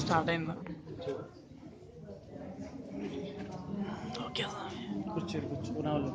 Start అయిందా? Okay కూర్చోరు కూర్చుకున్న వాళ్ళు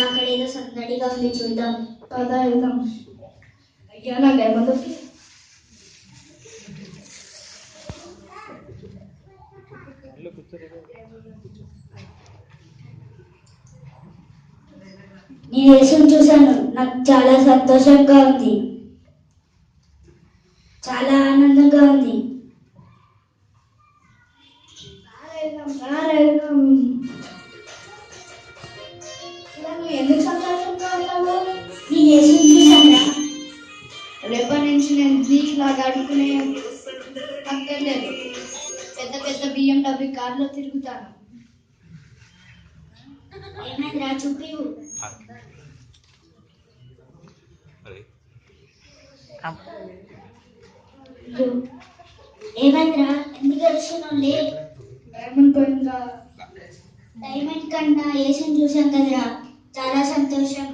అక్కడ ఏదో సందడిగా ఉంది, చూద్దాం పద వెళ్దాం. అయ్యా నాకు ఏమన్నా నీ వేషం చూశాను, నాకు చాలా సంతోషంగా ఉంది, చాలా ఆనందంగా ఉంది. ఎందుకు సంతోషంగా ఉన్నావు? నీ వేషం చూశానా, రేపటి నుంచి నేను నీలాగా అడుగునే అక్కర్లేదు, పెద్ద పెద్ద BMW కార్లో తిరుగుతాను. ఏమైందిరా చూపివు? ఏమైందిరా ఎందుకు ఏడుస్తున్నావులే? డైమండ్ పోయిందా? డైమండ్ కన్నా ఏషియన్ చూసాం కదరా, చాలా సంతోషం.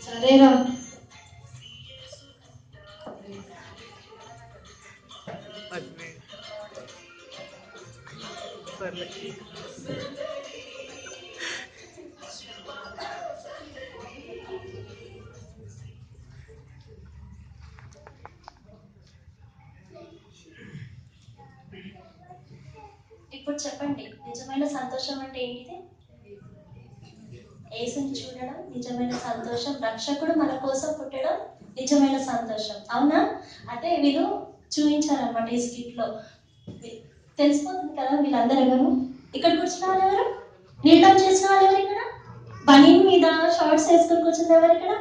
సరేరా ఇప్పుడు చెప్పండి, నిజమైన సంతోషం అంటే ఏంటిది? యేసుని చూడడం నిజమైన సంతోషం, రక్షకుడు మన కోసం పుట్టడం నిజమైన సంతోషం, అవునా? అంటే వీళ్ళు చూపించారనమాట ఈ స్కిట్ లో. తెలిసిపోతుంది కదా వీళ్ళందరూ ఎవరు. ఇక్కడ కూర్చున్న వాళ్ళు ఎవరు? నీళ్ళం చేసిన వాళ్ళు ఎవరు? ఇక్కడ బనీన్ మీద షార్ట్స్ వేసుకొని కూర్చున్న ఎవరు? ఇక్కడ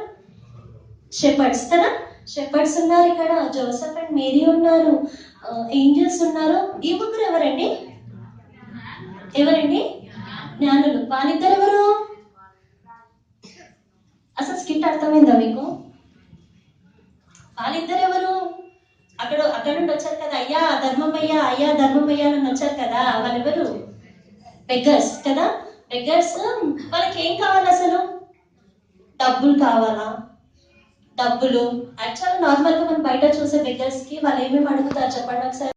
షెపర్డ్స్ కదా, షెపర్డ్స్ ఉన్నారు ఇక్కడ, జోసెఫ్ అండ్ మేరీ ఉన్నారు, ఏంజల్స్ ఉన్నారు. ఈ ముగ్గురు ఎవరండి? ఎవరండి? జ్ఞానులు. వాళ్ళిద్దరు ఎవరు? అసలు స్కిట్ అర్థమైందా మీకు? వాళ్ళిద్దరు ఎవరు? అక్కడ నుండి వచ్చారు కదా, అయ్యా ధర్మమయ్య, అయ్యా ధర్మమయ్య అని వచ్చారు కదా, వాళ్ళెవరు? బెగ్గర్స్ కదా. బెగ్గర్స్ వాళ్ళకి ఏం కావాలి అసలు? డబ్బులు కావాలా? డబ్బులు. యాక్చువల్ నార్మల్ గా మనం బయట చూసే బెగ్గర్స్ కి వాళ్ళు ఏమేమి అడుగుతారు చెప్పండి ఒకసారి.